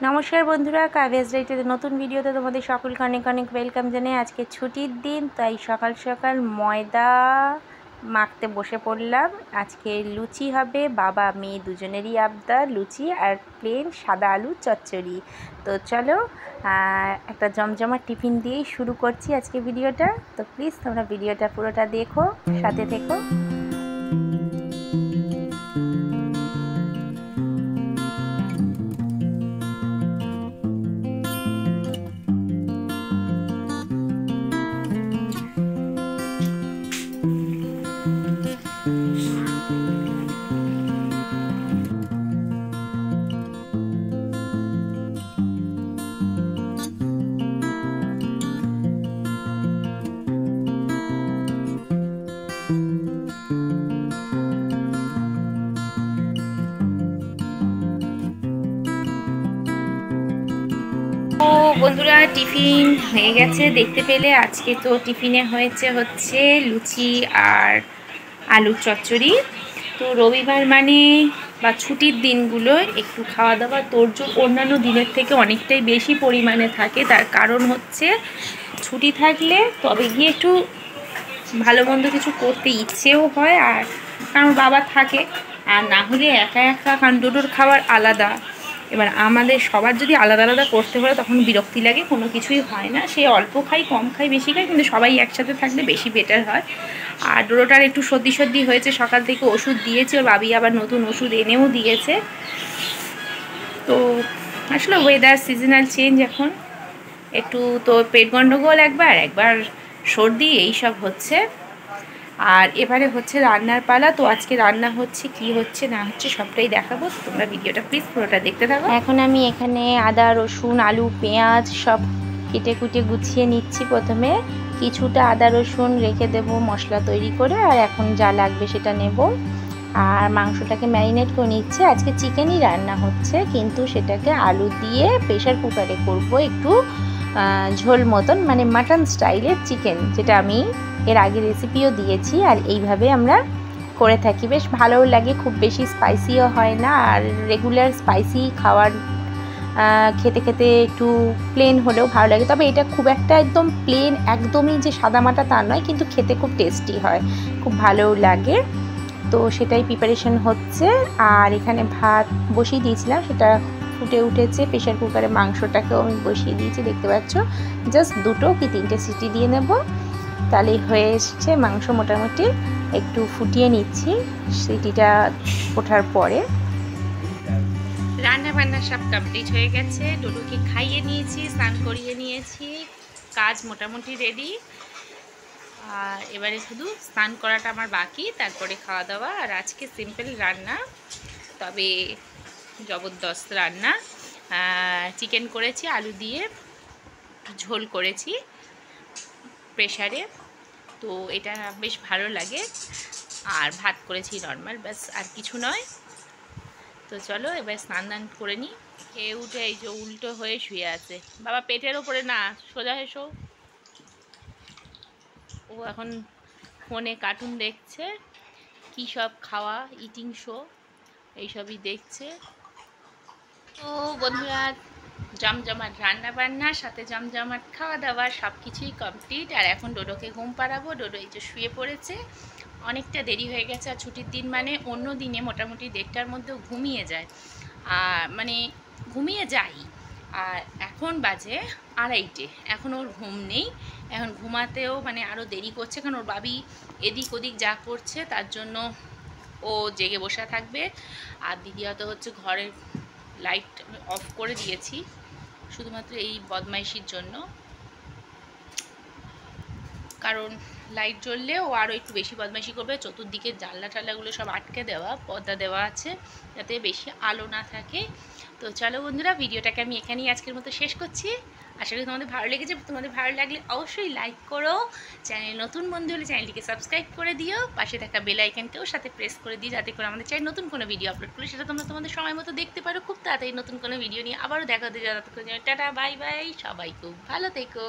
নমস্কার বন্ধুরা, কাভেজ ডাইটের নতুন ভিডিওতে তোমাদের সকলকে অনেক অনেক ওয়েলকাম জানাই। আজকে ছুটির দিন, তাই সকাল সকাল ময়দা মাখতে বসে পড়লাম। আজকে লুচি হবে, বাবা মেয়ে দুজনেরই আবদার লুচি আর প্লেন সাদা আলু চচ্চড়ি। তো চলো একটা জমজমাট টিফিন দিয়েই শুরু করছি আজকে ভিডিওটা। তো প্লিজ তোমরা ভিডিওটা পুরোটা দেখো, সাথে থেকো। বন্ধুরা, টিফিন হয়ে গেছে দেখতে পেলে। আজকে তো টিফিনে হচ্ছে লুচি আর আলুর চচ্চড়ি। তো রবিবার মানে বা ছুটির দিনগুলো একটু খাওয়া দাওয়া তোড়জোড় অন্যান্য দিনের থেকে অনেকটাই বেশি পরিমাণে থাকে। তার কারণ হচ্ছে ছুটি থাকলে তবে গিয়ে একটু ভালো মন্দ কিছু করতে ইচ্ছেও হয়, আর কারণ বাবা থাকে, আর না হলে একা একা কারণ ডোডোর খাবার আলাদা। এবার আমাদের সবার যদি আলাদা আলাদা করতে হয় তখন বিরক্তি লাগে, কোনো কিছুই হয় না। সে অল্প খাই, কম খাই, বেশি খাই, কিন্তু সবাই একসাথে থাকলে বেশি বেটার হয়। আর ডোডোটার একটু সর্দি হয়েছে, সকাল থেকে ওষুধ দিয়েছে, ওর বাবি আবার নতুন ওষুধ এনেও দিয়েছে। তো আসলে ওয়েদার সিজনাল চেঞ্জ, এখন একটু তো পেট গন্ডগোল, একবার সর্দি, এইসব হচ্ছে। আর এবারে হচ্ছে রান্নার পালা। তো আজকে রান্না হচ্ছে, কি হচ্ছে না হচ্ছে সবটাই দেখাবো। তোমরা ভিডিওটা প্লিজ পুরোটা দেখতে থাকো। এখন আমি এখানে আদা, রসুন, আলু, পেঁয়াজ সব কেটে কুটে গুছিয়ে নিচ্ছি। প্রথমে কিছুটা আদা রসুন রেখে দেব মশলা তৈরি করে, আর এখন যা লাগবে সেটা নেব। আর মাংসটাকে ম্যারিনেট করে নিচ্ছে। আজকে চিকেনই রান্না হচ্ছে, কিন্তু সেটাকে আলু দিয়ে প্রেশার কুকারে করব, একটু ঝোল মতন, মানে মাটন স্টাইলের চিকেন, যেটা আমি এর আগে রেসিপিও দিয়েছি। আর এইভাবে আমরা করে থাকি, বেশ ভালোও লাগে, খুব বেশি স্পাইসিও হয় না। আর রেগুলার স্পাইসি খাওয়ার খেতে খেতে একটু প্লেন হলেও ভালো লাগে। তবে এটা খুব একটা একদম প্লেন, একদমই যে সাদামাটা তা নয়, কিন্তু খেতে খুব টেস্টি হয়, খুব ভালোও লাগে। তো সেটাই প্রিপারেশন হচ্ছে। আর এখানে ভাত বসিয়ে দিয়েছিলাম, সেটা ফুটে উঠেছে। প্রেশার কুকারে মাংসটাকেও আমি বসিয়ে দিয়েছি, দেখতে পাচ্ছ। জাস্ট 2 কি 3টে সিটি দিয়ে নেব, তাহলেই হয়ে এসছে মাংস। মোটামুটি একটু ফুটিয়ে নিচ্ছি সিটিটা ওঠার পরে। রান্না বান্না সব কমপ্লিট হয়ে গেছে, ডোডোকে খাইয়ে নিয়েছি, স্নান করিয়ে নিয়েছি, কাজ মোটামুটি রেডি। আর এবারে শুধু স্নান করাটা আমার বাকি, তারপরে খাওয়া দাওয়া। আর আজকে সিম্পল রান্না, তবে জবরদস্ত রান্না। চিকেন করেছি, আলু দিয়ে ঝোল করেছি প্রেশারে, তো এটা বেশ ভালো লাগে। আর ভাত করেছি নর্মাল, ব্যাস, আর কিছু নয়। তো চলো এবার স্নান দান করে নিই। খেয়ে উঠে এই যে উল্টো হয়ে শুয়ে আছে। বাবা পেটের ওপরে না, সোজা এসো। ও এখন ফোনে কার্টুন দেখছে, কী সব খাওয়া, ইটিং শো এইসবই দেখছে। তো বন্ধুরা, জমজমাট রান্না বান্না, সাথে জমজমাট খাওয়া দাওয়া, সব কিছুই কমপ্লিট। আর এখন ডোডোকে ঘুম পাড়াবো। ডোডো এই যে শুয়ে পড়েছে, অনেকটা দেরি হয়ে গেছে। আর ছুটির দিন মানে অন্য দিনে মোটামুটি 1:30টার মধ্যেও ঘুমিয়ে যায়, আর মানে ঘুমিয়ে যাই। আর এখন বাজে 2:30, এখন ওর ঘুম নেই। এখন ঘুমাতেও মানে আরও দেরি করছে, কারণ ওর বাবি এদিক ওদিক যা করছে তার জন্য ও জেগে বসে থাকবে। আর দ্বিতীয়ত হচ্ছে ঘরের লাইট অফ করে দিয়েছি শুধুমাত্র এই বদমাইশির জন্য, কারণ লাইট জ্বললে ও আরও একটু বেশি বদমাইশি করবে। চতুর্দিকে জানলা টাল্লাগুলো সব আটকে দেওয়া, পর্দা দেওয়া আছে, যাতে বেশি আলো না থাকে। তো চলো বন্ধুরা, ভিডিওটাকে আমি এখানেই আজকের মতো শেষ করছি। আশা করি তোমাদের ভালো লেগেছে। তোমাদের ভালো লাগলে অবশ্যই লাইক করো, চ্যানেল নতুন বন্ধু হলে চ্যানেলটিকে সাবস্ক্রাইব করে দিও, পাশে থাকা বেল আইকনকেও সাথে প্রেস করে দিও, যাতে করে আমাদের চ্যানেল নতুন কোনো ভিডিও আপলোড করলে সেটা তোমরা তোমাদের সময় মতো দেখতে পারো। খুব তাড়াতাড়ি নতুন কোনো ভিডিও নিয়ে আবারও দেখা হতে যাওয়া। টাটা, বাই বাই, সবাই খুব ভালো থেকো।